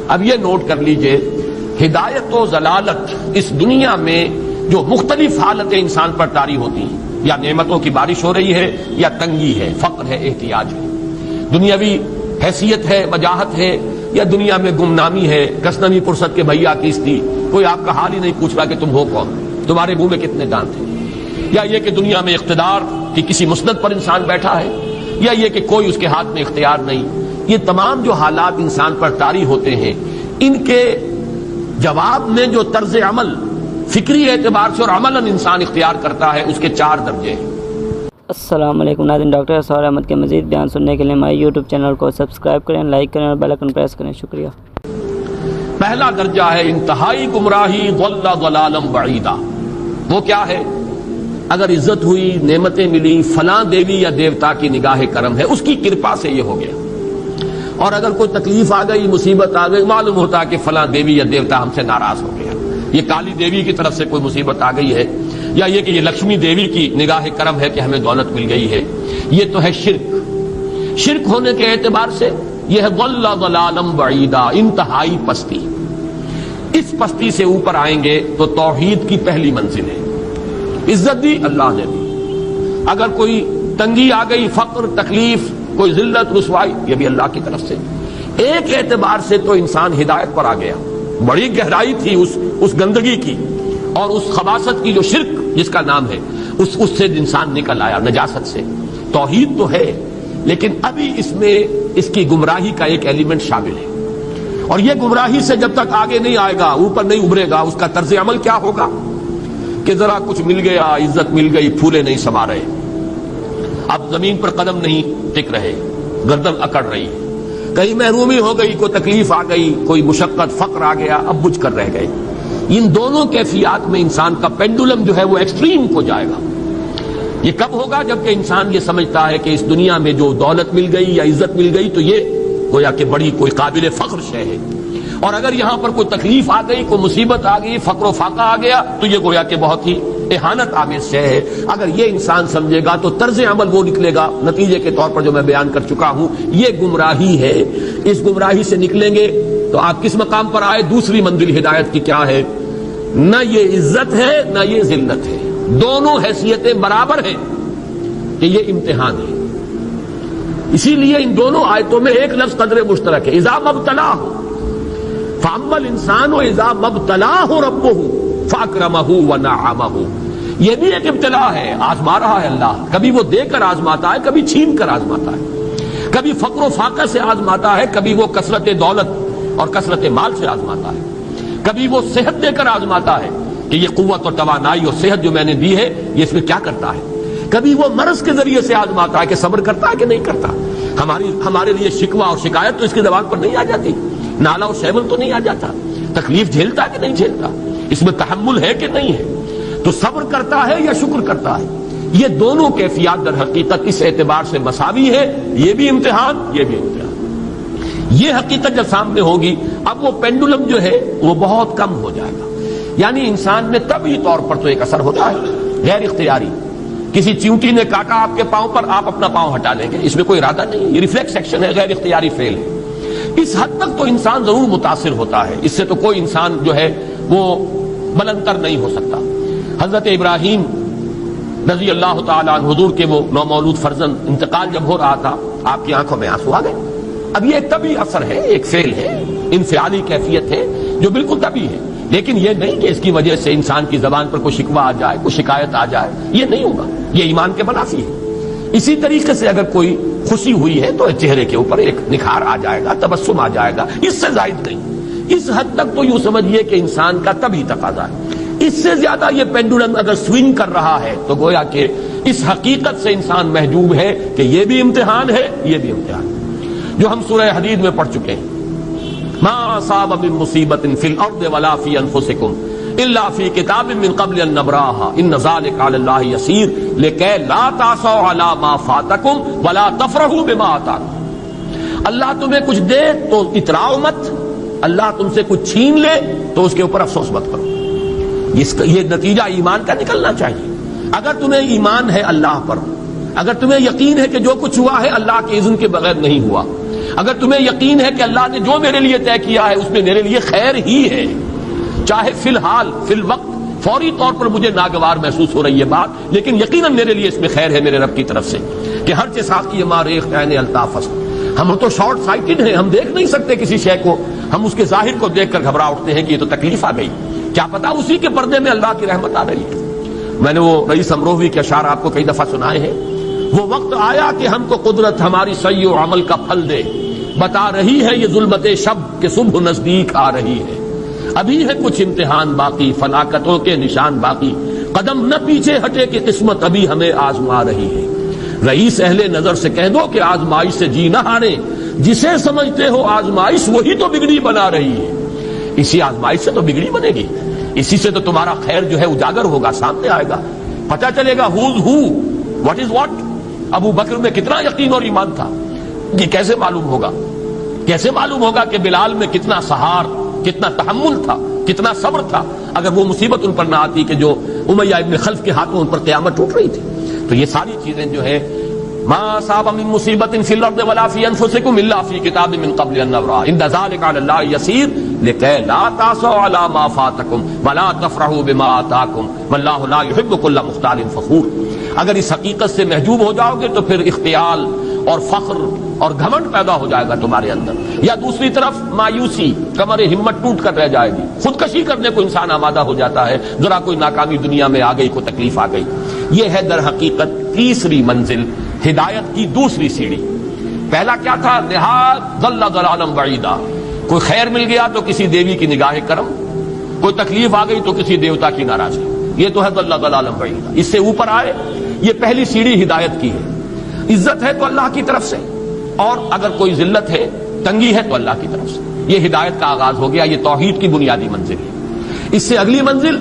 اب یہ نوٹ کر لیجئے، ہدایت و ضلالت اس دنیا میں جو مختلف حالتیں انسان پر طاری ہوتی ہیں، یا نعمتوں کی بارش ہو رہی ہے، یا تنگی ہے، فقر ہے، احتیاج ہے، دنیاوی حیثیت ہے، وجاہت ہے، یا دنیا میں گمنامی ہے، کسنمی پرست کے بھیا کیستی، کوئی آپ کا حال ہی نہیں پوچھ رہا کہ تم ہو کون، تمہارے منہ میں کتنے دانت ہیں، یا یہ کہ دنیا میں اقتدار کی کسی مسند پر انسان بیٹھا ہے، یا یہ کہ کوئی اس کے ہاتھ میں اختیار نہیں۔ یہ تمام جو حالات انسان پر طاری ہوتے ہیں، ان کے جواب میں جو طرز عمل فکری اعتبار سے اور عملاً انسان اختیار کرتا ہے، اس کے 4 درجے ہیں۔ السلام علیکم ناظرین، ڈاکٹر اسرار احمد کے مزید بیان سننے کے لیے ہمارے یوٹیوب چینل کو سبسکرائب کریں، لائک کریں اور بیل آئیکن پریس کریں۔ شکریہ۔ پہلا درجہ ہے انتہائی گمراہی، ضل ضلالا بعیدا۔ وہ کیا ہے؟ اگر عزت ہوئی، نعمتیں ملی، فلاں دیوی یا دیوتا کی نگاہ کرم ہے، اس کی کرپا سے یہ ہو گیا، اور اگر کوئی تکلیف آ گئی، مصیبت آ گئی، معلوم ہوتا ہے کہ فلاں دیوی یا دیوتا ہم سے ناراض ہو گیا، یہ کالی دیوی کی طرف سے کوئی مصیبت آ گئی ہے، یا یہ کہ یہ لکشمی دیوی کی نگاہ کرم ہے کہ ہمیں دولت مل گئی ہے۔ یہ تو ہے شرک۔ شرک ہونے کے اعتبار سے یہ ہے ضل ضلالا بعیدا، انتہائی پستی۔ اس پستی سے اوپر آئیں گے تو توحید کی پہلی منزل ہے۔ عزت دی اللہ نے دی، اگر کوئی تنگی آ گئی، فقر، تکلیف، کوئی ذلت، رسوائی، یہ بھی اللہ کی طرف سے۔ ایک اعتبار سے تو انسان ہدایت پر آ گیا، بڑی گہرائی تھی اس گندگی کی اور اس خباثت کی جو شرک جس کا نام ہے، اس سے انسان نکل آیا، نجاست سے۔ توحید تو ہے، لیکن ابھی اس میں اس کی گمراہی کا ایک ایلیمنٹ شامل ہے، اور یہ گمراہی سے جب تک آگے نہیں آئے گا، اوپر نہیں ابھرے گا، اس کا طرز عمل کیا ہوگا کہ ذرا کچھ مل گیا، عزت مل گئی، پھولے نہیں سما رہے، اب زمین پر قدم نہیں ٹک رہے، گردن اکڑ رہی، کہیں محرومی ہو گئی، کوئی تکلیف آ گئی، کوئی مشقت، فقر آ گیا، اب بجھ کر رہ گئے۔ ان دونوں کیفیات میں انسان کا پینڈولم جو ہے وہ ایکسٹریم کو جائے گا۔ یہ کب ہوگا؟ جبکہ انسان یہ سمجھتا ہے کہ اس دنیا میں جو دولت مل گئی یا عزت مل گئی تو یہ گویا کہ بڑی کوئی قابل فخر شے ہے، اور اگر یہاں پر کوئی تکلیف آ گئی، کوئی مصیبت آ گئی، فقر و فاقہ آ گیا تو یہ گویا کہ بہت ہی اہانت آمیز شے ہے۔ اگر یہ انسان سمجھے گا تو طرز عمل وہ نکلے گا نتیجے کے طور پر جو میں بیان کر چکا ہوں، یہ گمراہی ہے۔ اس گمراہی سے نکلیں گے تو آپ کس مقام پر آئے؟ دوسری منزل ہدایت کی کیا ہے؟ نہ یہ عزت ہے نہ یہ ذلت ہے، دونوں حیثیتیں برابر ہیں کہ یہ امتحان ہے۔ اسی لیے ان دونوں آیتوں میں ایک لفظ قدر مشترک ہے، اذا مبتلاہ، فاما الانسان اذا مبتلاہ ربہ فاکرمہ ونعمہ۔ یہ بھی ایک ابتلا ہے، آزما رہا ہے اللہ، کبھی وہ دے کر آزماتا ہے، کبھی چھین کر آزماتا ہے، کبھی فقر و فاقہ سے آزماتا ہے، کبھی وہ کثرت دولت اور کثرت مال سے آزماتا ہے، کبھی وہ صحت دے کر آزماتا ہے کہ یہ قوت اور توانائی اور صحت جو میں نے دی ہے یہ اس میں کیا کرتا ہے، کبھی وہ مرض کے ذریعے سے آزماتا ہے کہ صبر کرتا ہے کہ نہیں کرتا۔ ہمارے لیے شکوہ اور شکایت تو اس کی زبان پر نہیں آ جاتی، نالا اور شیول تو نہیں آ جاتا، تکلیف جھیلتا ہے کہ نہیں جھیلتا، اس میں تحمل ہے کہ نہیں ہے، تو صبر کرتا ہے یا شکر کرتا ہے۔ یہ دونوں کیفیات در حقیقت اس اعتبار سے مساوی ہے، یہ بھی امتحان، یہ بھی امتحان۔ یہ حقیقت جب سامنے ہوگی، اب وہ پینڈولم جو ہے وہ بہت کم ہو جائے گا، یعنی انسان میں طبعی طور پر تو ایک اثر ہوتا ہے غیر اختیاری، کسی چیونٹی نے کاٹا آپ کے پاؤں پر، آپ اپنا پاؤں ہٹا لیں گے، اس میں کوئی ارادہ نہیں، یہ ریفلیکس ایکشن ہے، غیر اختیاری فعل ہے۔ اس حد تک تو انسان ضرور متاثر ہوتا ہے، اس سے تو کوئی انسان جو ہے وہ بلندر نہیں ہو سکتا۔ حضرت ابراہیم رضی اللہ تعالیٰ عنہ، حضور کے وہ نومولود فرزند، انتقال جب ہو رہا تھا، آپ کی آنکھوں میں آنسو آ گئے۔ اب یہ ایک طبعی اثر ہے، ایک فعل ہے، انفعالی کیفیت ہے جو بالکل طبعی ہے، لیکن یہ نہیں کہ اس کی وجہ سے انسان کی زبان پر کوئی شکوہ آ جائے، کوئی شکایت آ جائے، یہ نہیں ہوگا، یہ ایمان کے منافی ہے۔ اسی طریقے سے اگر کوئی خوشی ہوئی ہے تو چہرے کے اوپر ایک نکھار آ جائے گا، تبسم آ جائے گا، اس سے زائد نہیں۔ اس حد تک تو یوں سمجھیے کہ انسان کا طبعی تقاضا ہے۔ اس سے زیادہ یہ پینڈولم اگر سوئنگ کر رہا ہے تو گویا کہ اس حقیقت سے انسان محجوب ہے کہ یہ بھی امتحان ہے، یہ بھی امتحان ہے، جو ہم سورہ حدید میں پڑھ چکے ہیں۔ ما اصاب من مصیبت فی الارض ولا فی انفسکم الا فی کتاب من قبل ان نبراها ان ذلک علی اللہ یسیر لکی لا تعصوا علی ما فاتکم ولا تفرحوا بما آتاکم۔ اللہ تمہیں کچھ دے تو اتراؤ مت، اللہ تم سے کچھ چھین لے تو اس کے اوپر افسوس مت کرو۔ یہ نتیجہ ایمان کا نکلنا چاہیے۔ اگر تمہیں ایمان ہے اللہ پر، اگر تمہیں یقین ہے کہ جو کچھ ہوا ہے اللہ کے اذن کے بغیر نہیں ہوا، اگر تمہیں یقین ہے کہ اللہ نے جو میرے لیے طے کیا ہے اس میں میرے لیے خیر ہی ہے، چاہے فی الحال فی الوقت فوری طور پر مجھے ناگوار محسوس ہو رہی ہے بات، لیکن یقیناً میرے لیے اس میں خیر ہے میرے رب کی طرف سے، کہ ہر چیز ساقی ماریخ عین الطاف است۔ ہم تو شارٹ سائٹڈ ہیں، ہم دیکھ نہیں سکتے کسی شے کو، ہم اس کے ظاہر کو دیکھ کر گھبرا اٹھتے ہیں کہ یہ تو تکلیف آ گئی، کیا پتا اسی کے پردے میں اللہ کی رحمت آ رہی ہے۔ میں نے وہ رئیس امروہوی کے اشعار آپ کو کئی دفعہ سنائے ہیں، وہ وقت آیا کہ ہم کو قدرت ہماری سعی و عمل کا پھل دے، بتا رہی ہے یہ ظلمت شب کہ صبح نزدیک آ رہی ہے، ابھی ہے کچھ امتحان باقی، فلاکتوں کے نشان باقی، قدم نہ پیچھے ہٹے کہ قسمت ابھی ہمیں آزما رہی ہے۔ رئیس اہل نظر سے کہہ دو کہ آزمائش سے جی نہ ہارے، جسے سمجھتے ہو آزمائش وہی تو بگڑی بنا رہی ہے۔ اسی آزمائش سے تو بگڑی بنے گی، اسی سے تو تمہارا خیر جو ہے اجاگر ہوگا، سامنے آئے گا، پتہ چلے گا who's who, what is what. Abu Bakr میں کتنا یقین اور ایمان تھا، یہ کیسے معلوم ہوگا؟ کیسے معلوم ہوگا کہ بلال میں کتنا سہار، کتنا تحمل تھا، کتنا صبر تھا، اگر وہ مصیبت ان پر نہ آتی کہ جو امیہ ابن خلف کے ہاتھوں ان پر قیامت ٹوٹ رہی تھی۔ تو یہ ساری چیزیں جو ہے ما اصاب من مصیبت فی الارض ولا فی انفسکم الا فی کتاب من قبل ان نبرأ ان ذلک علی اللہ یسیر لکی لا تعصوا علی ما فاتکم ولا تفرحوا بما آتاکم واللہ لا یحب کل مختال فخور۔ اگر اس حقیقت سے محجوب ہو جاؤ گے تو پھر اختیال اور فخر اور گھمنڈ پیدا ہو جائے گا تمہارے اندر، یا دوسری طرف مایوسی، کمر ہمت ٹوٹ کر رہ جائے گی، خودکشی کرنے کو انسان آمادہ ہو جاتا ہے، ذرا کوئی ناکامی دنیا میں آ گئی، کوئی تکلیف آ گئی۔ یہ ہے در حقیقت تیسری منزل، ہدایت کی دوسری سیڑھی۔ پہلا کیا تھا؟ نہایت ضل ضلالا بعیدا، کوئی خیر مل گیا تو کسی دیوی کی نگاہ کرم، کوئی تکلیف آ گئی تو کسی دیوتا کی ناراضگی، یہ تو ہے ضل ضلالا بعیدا۔ اس سے اوپر آئے، یہ پہلی سیڑھی ہدایت کی ہے۔ عزت ہے تو اللہ کی طرف سے، اور اگر کوئی ذلت ہے، تنگی ہے تو اللہ کی طرف سے، یہ ہدایت کا آغاز ہو گیا، یہ توحید کی بنیادی منزل ہے۔ اس سے اگلی منزل،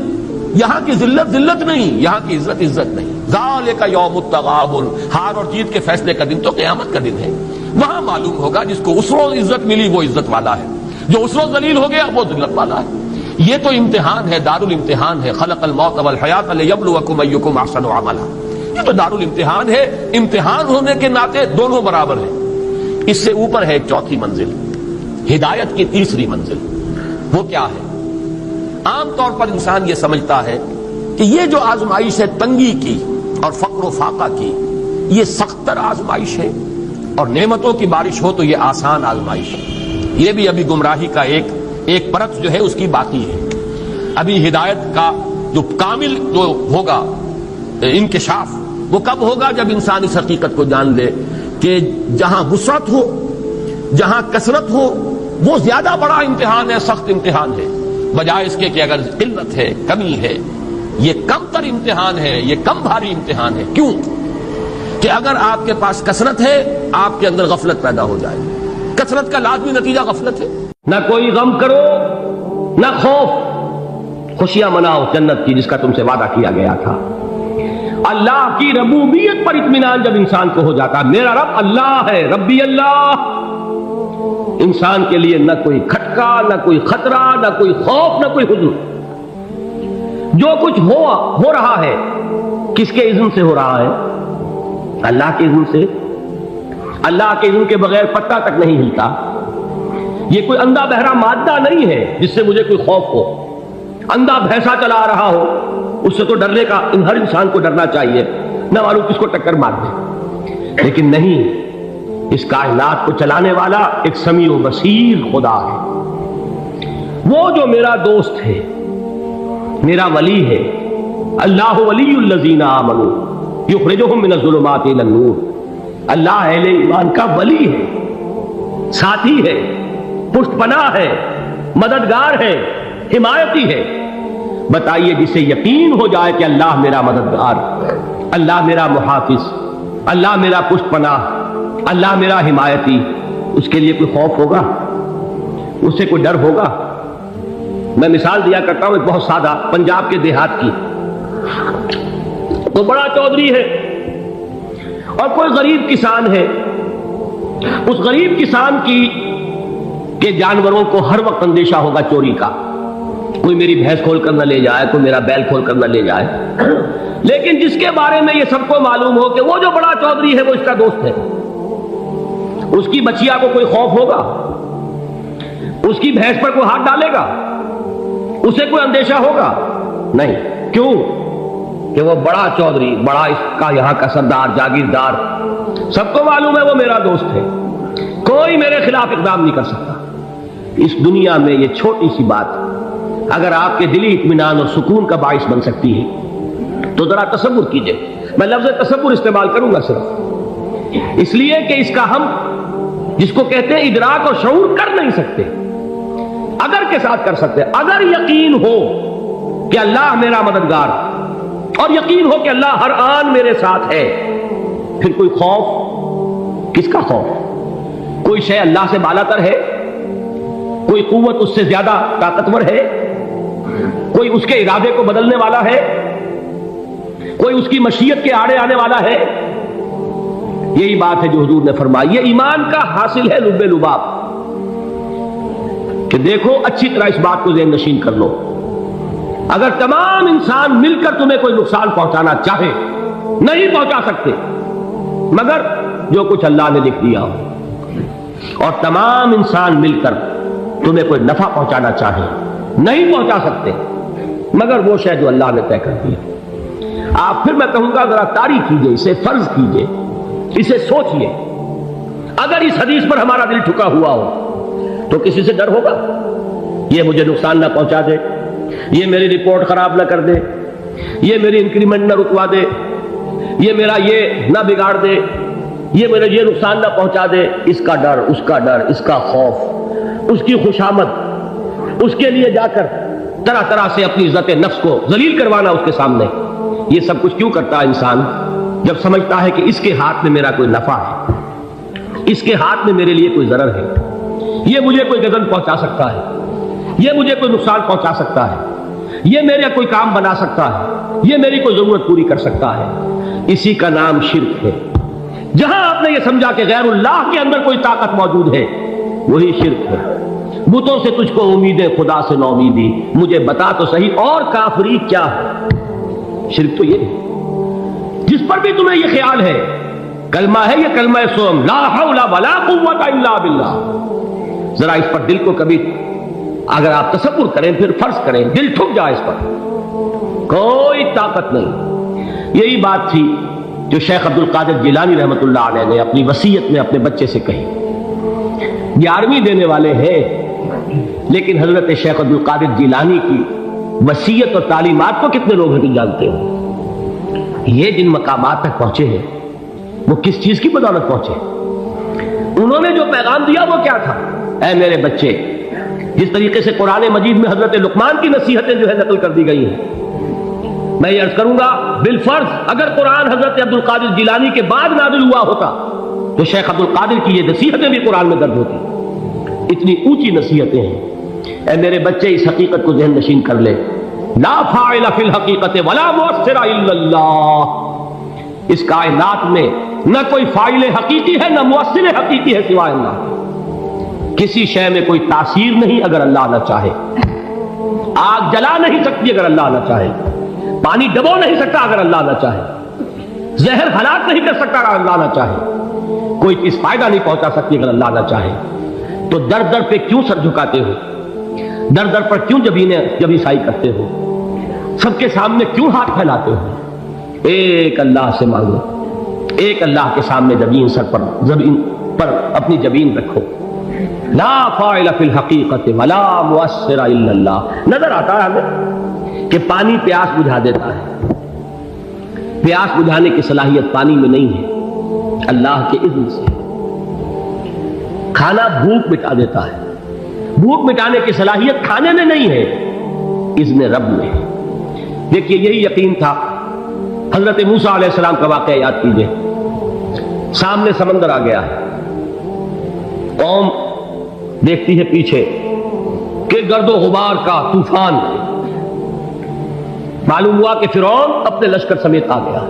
یہاں کی ذلت ذلت نہیں، یہاں کی عزت عزت نہیں، ذالک یوم التغابن، ہار اور جیت کے فیصلے کا دن تو قیامت کا دن ہے۔ وہاں معلوم ہوگا جس کو اس روز عزت ملی وہ عزت والا ہے، جو اس روز ذلیل ہو گیا وہ ذلت والا ہے۔ یہ تو امتحان ہے، دار الامتحان ہے، خلق الموت والحیات لیبلوکم ایکم احسن عملا، یہ تو دار الامتحان ہے، امتحان ہونے کے ناطے دونوں برابر ہیں۔ اس سے اوپر ہے ایک چوتھی منزل، ہدایت کی تیسری منزل۔ وہ کیا ہے؟ عام طور پر انسان یہ سمجھتا ہے کہ یہ جو آزمائش ہے تنگی کی اور فقر و فاقہ کی، یہ سخت تر آزمائش ہے، اور نعمتوں کی بارش ہو تو یہ آسان آزمائش ہے۔ یہ بھی ابھی گمراہی کا ایک پرت جو ہے اس کی باقی ہے۔ ابھی ہدایت کا جو کامل جو ہوگا انکشاف، وہ کب ہوگا؟ جب انسان اس حقیقت کو جان لے کہ جہاں وسعت ہو، جہاں کثرت ہو، وہ زیادہ بڑا امتحان ہے، سخت امتحان ہے، بجائے اس کے کہ اگر قلت ہے، کمی ہے، یہ کم تر امتحان ہے، یہ کم بھاری امتحان ہے۔ کیوں؟ کہ اگر آپ کے پاس کثرت ہے، آپ کے اندر غفلت پیدا ہو جائے گی۔ کثرت کا لازمی نتیجہ غفلت ہے۔ نہ کوئی غم کرو، نہ خوف، خوشیاں مناؤ جنت کی جس کا تم سے وعدہ کیا گیا تھا۔ اللہ کی ربوبیت پر اطمینان جب انسان کو ہو جاتا، میرا رب اللہ ہے، ربی اللہ، انسان کے لیے نہ کوئی کھٹکا، نہ کوئی خطرہ، نہ کوئی خوف، نہ کوئی حزن۔ جو کچھ ہو رہا ہے کس کے اذن سے ہو رہا ہے؟ اللہ کے اذن سے۔ اللہ کے اذن کے بغیر پتہ تک نہیں ہلتا۔ یہ کوئی اندھا بہرا مادہ نہیں ہے جس سے مجھے کوئی خوف ہو۔ اندھا بھینسا چلا رہا ہو اس سے تو ڈرنے کا ہر انسان کو ڈرنا چاہیے، نہ معلوم کس کو ٹکر مار دے، لیکن نہیں، اس کائنات کو چلانے والا ایک سمیع و بصیر خدا ہے۔ وہ جو میرا دوست ہے، میرا ولی ہے، اللہ ولی الذین آمنوا یخرجہم من الظلمات الی النور، اللہ اہل ایمان کا ولی ہے، ساتھی ہے، پشت پناہ ہے، مددگار ہے، حمایتی ہے۔ بتائیے جسے یقین ہو جائے کہ اللہ میرا مددگار، اللہ میرا محافظ، اللہ میرا پشت پناہ، اللہ میرا حمایتی، اس کے لیے کوئی خوف ہوگا؟ اس سے کوئی ڈر ہوگا؟ میں مثال دیا کرتا ہوں ایک بہت سادہ، پنجاب کے دیہات کی۔ تو بڑا چودھری ہے اور کوئی غریب کسان ہے، اس غریب کسان کی کہ جانوروں کو ہر وقت اندیشہ ہوگا چوری کا، کوئی میری بھینس کھول کر نہ لے جائے، کوئی میرا بیل کھول کر نہ لے جائے۔ لیکن جس کے بارے میں یہ سب کو معلوم ہو کہ وہ جو بڑا چودھری ہے وہ اس کا دوست ہے، اس کی بچیا کو کوئی خوف ہوگا؟ اس کی بھینس پر کوئی ہاتھ ڈالے گا؟ اسے کوئی اندیشہ ہوگا؟ نہیں. کیوں؟ کہ وہ بڑا چودھری، بڑا اس کا یہاں کا سردار، جاگیردار، سب کو معلوم ہے وہ میرا دوست ہے، کوئی میرے خلاف اقدام نہیں کر سکتا. اس دنیا میں یہ چھوٹی سی بات اگر آپ کے دلی اطمینان اور سکون کا باعث بن سکتی ہے تو ذرا تصور کیجئے. میں لفظ تصور استعمال کروں گا صرف اس لیے کہ اس کا ہم جس کو کہتے ہیں ادراک اور شعور کر نہیں سکتے، اگر کے ساتھ کر سکتے. اگر یقین ہو کہ اللہ میرا مددگار اور یقین ہو کہ اللہ ہر آن میرے ساتھ ہے، پھر کوئی خوف؟ کس کا خوف؟ کوئی شے اللہ سے بالا تر ہے؟ کوئی قوت اس سے زیادہ طاقتور ہے؟ کوئی اس کے ارادے کو بدلنے والا ہے؟ کوئی اس کی مشیت کے آڑے آنے والا ہے؟ یہی بات ہے جو حضور نے فرمائی. یہ ایمان کا حاصل ہے لب لباب کہ دیکھو اچھی طرح اس بات کو ذہن نشین کر لو. اگر تمام انسان مل کر تمہیں کوئی نقصان پہنچانا چاہے نہیں پہنچا سکتے مگر جو کچھ اللہ نے لکھ دیا ہو، اور تمام انسان مل کر تمہیں کوئی نفع پہنچانا چاہے نہیں پہنچا سکتے مگر وہ شے جو اللہ نے طے کر دیا. آپ پھر میں کہوں گا ذرا تاریخ کیجئے، اسے فرض کیجئے، اسے سوچئے. اگر اس حدیث پر ہمارا دل ٹھکا ہوا ہو تو کسی سے ڈر ہوگا؟ یہ مجھے نقصان نہ پہنچا دے، یہ میری رپورٹ خراب نہ کر دے، یہ میری انکریمنٹ نہ رکوا دے، یہ میرا یہ نہ بگاڑ دے، یہ میرا یہ نقصان نہ پہنچا دے. اس کا ڈر، اس کا ڈر، اس کا خوف، اس کی خوشامد، اس کے لیے جا کر طرح طرح سے اپنی عزت نفس کو ذلیل کروانا اس کے سامنے. یہ سب کچھ کیوں کرتا ہے انسان؟ جب سمجھتا ہے کہ اس کے ہاتھ میں میرا کوئی نفع ہے، اس کے ہاتھ میں میرے لیے کوئی ضرر ہے، یہ مجھے کوئی گزن پہنچا سکتا ہے، یہ مجھے کوئی نقصان پہنچا سکتا ہے، یہ میرا کوئی کام بنا سکتا ہے، یہ میری کوئی ضرورت پوری کر سکتا ہے. اسی کا نام شرک ہے. جہاں آپ نے یہ سمجھا کہ غیر اللہ کے اندر کوئی طاقت موجود ہے وہی شرک ہے. بتوں سے تجھ کو امیدیں، خدا سے نو امیدی، مجھے بتا تو صحیح اور کافری کیا ہے؟ شرک تو یہ ہے. جس پر بھی تمہیں یہ خیال ہے کلمہ ہے، یہ کلمہ سوم لا حول ولا قوت الا باللہ، ذرا اس پر دل کو کبھی اگر آپ تصور کریں، پھر فرض کریں، دل ٹھک جائے اس پر، کوئی طاقت نہیں. یہی بات تھی جو شیخ عبد القادر جیلانی رحمۃ اللہ علیہ نے اپنی وصیت میں اپنے بچے سے کہی. 11ویں دینے والے ہیں لیکن حضرت شیخ عبد القادر جیلانی کی وصیت اور تعلیمات کو کتنے لوگ ہیں جانتے ہو؟ یہ جن مقامات تک پہنچے ہیں وہ کس چیز کی بدولت پہنچے؟ انہوں نے جو پیغام دیا وہ کیا تھا؟ اے میرے بچے، جس طریقے سے قرآن مجید میں حضرت لقمان کی نصیحتیں جو ہے نقل کر دی گئی ہیں، میں یہ عرض کروں گا بالفرض اگر قرآن حضرت عبد القادر جیلانی کے بعد نازل ہوا ہوتا تو شیخ عبد القادر کی یہ نصیحتیں بھی قرآن میں درج ہوتی. اتنی اونچی نصیحتیں ہیں. اے میرے بچے اس حقیقت کو ذہن نشین کر لے، لا فاعل فی الحقیقت ولا مؤثر الا اللہ. اس کائنات میں نہ کوئی فاعل حقیقی ہے نہ مؤثر حقیقی ہے سوائے اللہ. کسی شے میں کوئی تاثیر نہیں اگر اللہ نہ چاہے. آگ جلا نہیں سکتی اگر اللہ نہ چاہے. پانی ڈبو نہیں سکتا اگر اللہ نہ چاہے. زہر ہلاک نہیں کر سکتا اگر اللہ نہ چاہے. کوئی چیز فائدہ نہیں پہنچا سکتی اگر اللہ نہ چاہے. تو در در پہ کیوں سر جھکاتے ہو؟ در در پر کیوں جبیں سائی کرتے ہو؟ سب کے سامنے کیوں ہاتھ پھیلاتے ہو؟ ایک اللہ سے مانگو، ایک اللہ کے سامنے زمین پر اپنی جبین رکھو. لا فاعل فی الحقیقت ولا مؤثر الا اللہ. نظر آتا ہے ہمیں کہ پانی پیاس بجھا دیتا ہے. پیاس بجھانے کی صلاحیت پانی میں نہیں ہے، اللہ کے اذن سے. کھانا بھوک مٹا دیتا ہے، بھوک مٹانے کی صلاحیت کھانے میں نہیں ہے، اذن رب میں. دیکھیے یہی یقین تھا. حضرت موسیٰ علیہ السلام کا واقعہ یاد کیجئے. سامنے سمندر آ گیا ہے، قوم دیکھتی ہے پیچھے کہ گرد و غبار کا طوفان. معلوم ہوا کہ فرعون اپنے لشکر سمیت آ گیا.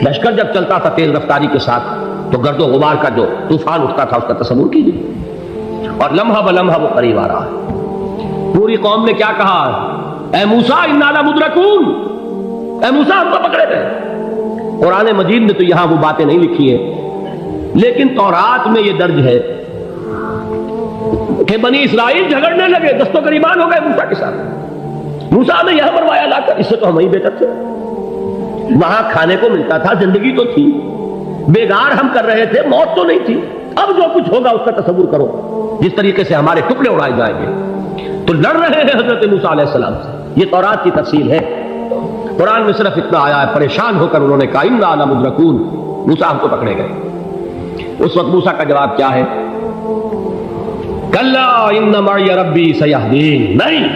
لشکر جب چلتا تھا تیز رفتاری کے ساتھ تو گرد و غبار کا جو طوفان اٹھتا تھا اس کا تصور کیجیے. اور لمحہ بلمحہ وہ قریب آ رہا ہے. پوری قوم نے کیا کہا؟ اے موسیٰ انا لمدرکون، اے موسیٰ ہم کو پکڑے گئے. قرآن مجید میں تو یہاں وہ باتیں نہیں لکھی ہیں لیکن تورات میں یہ درج ہے کہ بنی اسرائیل جھگڑنے لگے، دست و گریبان ہو گئے موسیٰ کے ساتھ۔ موسیٰ نے یہ فرمایا لا کر، اس سے تو ہم ہی بہتر تھے، وہاں کھانے کو ملتا تھا، زندگی تو تھی، بیگار ہم کر رہے تھے، موت تو نہیں تھی، اب جو کچھ ہوگا اس کا تصور کرو، جس طریقے سے ہمارے ٹکڑے اڑائے جائیں گے۔ تو لڑ رہے ہیں حضرت موسیٰ علیہ السلام سے، یہ تورات کی تفصیل ہے۔ قرآن میں صرف اتنا آیا ہے، پریشان ہو کر انہوں نے کہا انا لمدرکون، موسیٰ ہم تو پکڑے گئے۔ اس وقت موسیٰ کا جواب کیا ہے؟ کلا ان معی ربی سیہدین، نہیں،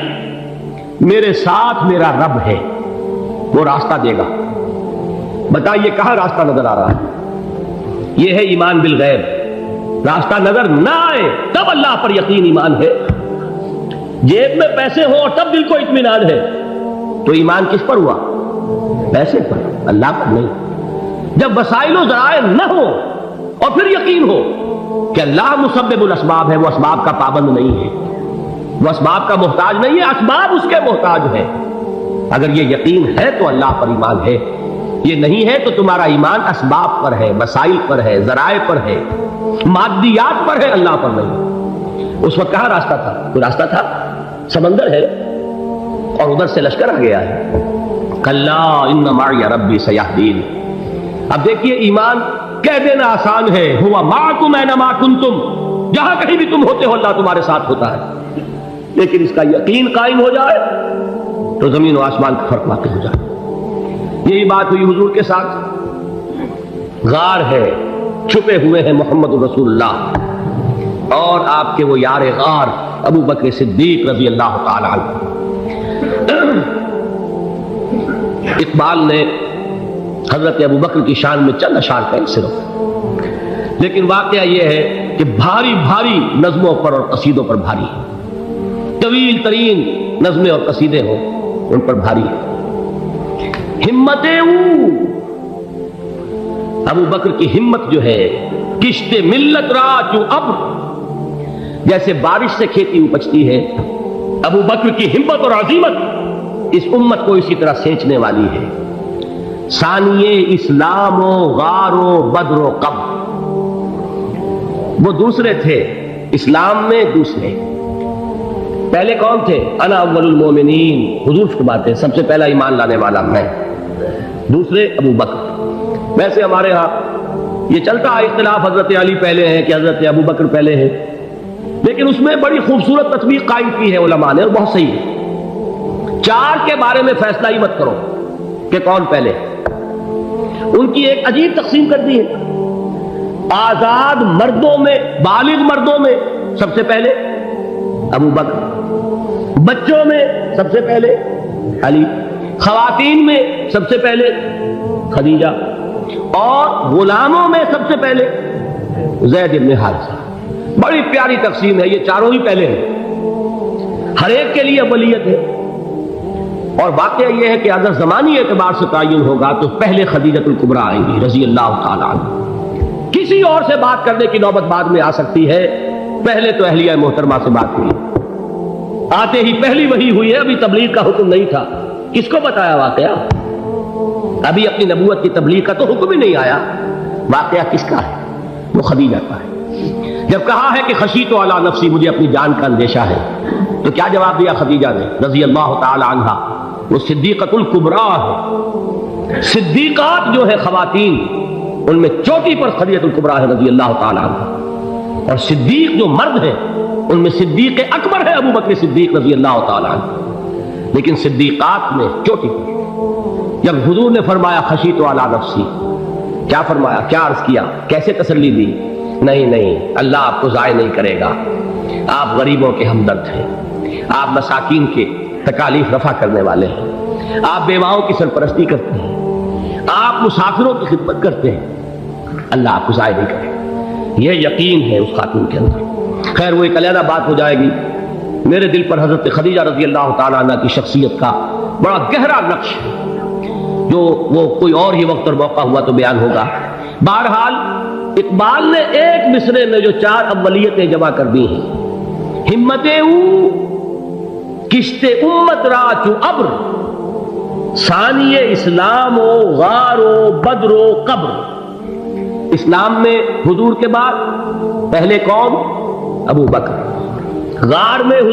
میرے ساتھ میرا رب ہے، وہ راستہ دے گا۔ بتائیے کہاں راستہ نظر آ رہا ہے؟ یہ ہے ایمان بالغیب۔ راستہ نظر نہ آئے تب اللہ پر یقین ایمان ہے، جیب میں پیسے ہوں اور تب دل کو اطمینان ہے، تو ایمان کس پر ہوا؟ پیسے پر، اللہ پر نہیں۔ جب وسائل و ذرائع نہ ہو اور پھر یقین ہو کہ اللہ مسبب الاسباب ہے، وہ اسباب کا پابند نہیں ہے، وہ اسباب کا محتاج نہیں ہے، اسباب اس کے محتاج ہے۔ اگر یہ یقین ہے تو اللہ پر ایمان ہے، یہ نہیں ہے تو تمہارا ایمان اسباب پر ہے، وسائل پر ہے، ذرائع پر ہے، مادیات پر ہے، اللہ پر نہیں۔ اس وقت کہاں راستہ تھا؟ کوئی راستہ تھا؟ سمندر ہے اور ادھر سے لشکر آ گیا ہے۔ کلا ان معی ربی سیہدین۔ اب دیکھیے ایمان کہہ دینا آسان ہے، ہوا معکم اینما کنتم، جہاں کہیں بھی تم ہوتے ہو اللہ تمہارے ساتھ ہوتا ہے، لیکن اس کا یقین قائم ہو جائے تو زمین و آسمان کا فرق واقع ہو جائے۔ یہی بات ہوئی حضور کے ساتھ۔ غار ہے، چھپے ہوئے ہیں محمد رسول اللہ اور آپ کے وہ یار غار ابو بکر صدیق رضی اللہ تعالی عنہ۔ اقبال نے حضرت ابو بکر کی شان میں چند اشعار کہے صرف، لیکن واقعہ یہ ہے کہ بھاری بھاری نظموں پر اور قصیدوں پر بھاری ہے، طویل ترین نظمیں اور قصیدے ہوں ان پر بھاری ہے۔ ہمت ابو بکر کی ہمت جو ہے، کشت ملت را چو ابر، جیسے بارش سے کھیتی اپجتی ہے، ابو بکر کی ہمت اور عزیمت اس امت کو اسی طرح سینچنے والی ہے۔ ثانیے اسلام و غار و بدر و قبر، وہ دوسرے تھے اسلام میں، دوسرے پہلے کون تھے؟ انا اول المومنین، حضور فرماتے ہیں سب سے پہلا ایمان لانے والا میں، دوسرے ابو بکر۔ ویسے ہمارے ہاں یہ چلتا ہے اختلاف، حضرت علی پہلے ہیں کہ حضرت ابو بکر پہلے ہیں، لیکن اس میں بڑی خوبصورت تطبیق قائم کی ہے علماء نے اور بہت صحیح ہے۔ چار کے بارے میں فیصلہ ہی مت کرو کہ کون پہلے، ان کی ایک عجیب تقسیم کر دی ہے۔ آزاد مردوں میں، بالغ مردوں میں سب سے پہلے ابو بکر، بچوں میں سب سے پہلے علی، خواتین میں سب سے پہلے خدیجہ، اور غلاموں میں سب سے پہلے زید بن حارثہ۔ بڑی پیاری تقسیم ہے، یہ چاروں ہی پہلے ہیں، ہر ایک کے لیے اولیت ہے۔ اور واقعہ یہ ہے کہ اگر زمانی اعتبار سے تعین ہوگا تو پہلے خدیجۃ الکبریٰ آئیں گی رضی اللہ تعالی عنہ، کسی اور سے بات کرنے کی نوبت بعد میں آ سکتی ہے، پہلے تو اہلیہ محترمہ سے بات ہوئی، آتے ہی پہلی وحی ہوئی ہے، ابھی تبلیغ کا حکم نہیں تھا، کس کو بتایا واقعہ؟ ابھی اپنی نبوت کی تبلیغ کا تو حکم ہی نہیں آیا، واقعہ کس کا ہے؟ وہ خدیجہ کا ہے۔ جب کہا ہے کہ خشیت علی نفسی، مجھے اپنی جان کا اندیشہ ہے، تو کیا جواب دیا خدیجہ نے رضی اللہ تعالی عنہا؟ وہ صدیقۃ الکبریٰ ہے، صدیقات جو ہے خواتین ان میں چوٹی پر خدیجۃ الکبریٰ ہے رضی اللہ تعالی عنہ، اور صدیق جو مرد ہیں ان میں صدیق اکبر ہے ابو بکر صدیق رضی اللہ تعالی عنہ، لیکن صدیقات میں چوٹی پر۔ جب حضور نے فرمایا خشیت علی نفسی، کیا فرمایا، کیا عرض کیا، کیسے تسلی دی؟ نہیں نہیں، اللہ آپ کو ضائع نہیں کرے گا، آپ غریبوں کے ہمدرد ہیں، آپ مساکین کے تکالیف رفع کرنے والے ہیں، آپ بیواؤں کی سرپرستی کرتے ہیں، آپ مسافروں کی خدمت کرتے ہیں، اللہ آپ کو ضائع نہیں کرے گا۔ یہ یقین ہے اس خاتون کے اندر۔ خیر وہ ایک علیحدہ بات ہو جائے گی، میرے دل پر حضرت خدیجہ رضی اللہ تعالیٰ عنہ کی شخصیت کا بڑا گہرا نقش ہے، جو وہ کوئی اور ہی وقت اور موقع ہوا تو بیان ہوگا۔ بہرحال اقبال نے ایک مصرے میں جو چار اولیتیں جمع کر دی ہیں، ہمت او کشت امت را چو ابر، ثانی اسلام و غار و بدر و قبر، اسلام میں حضور کے بعد پہلے کون؟ ابو بکر۔ غار میں حضور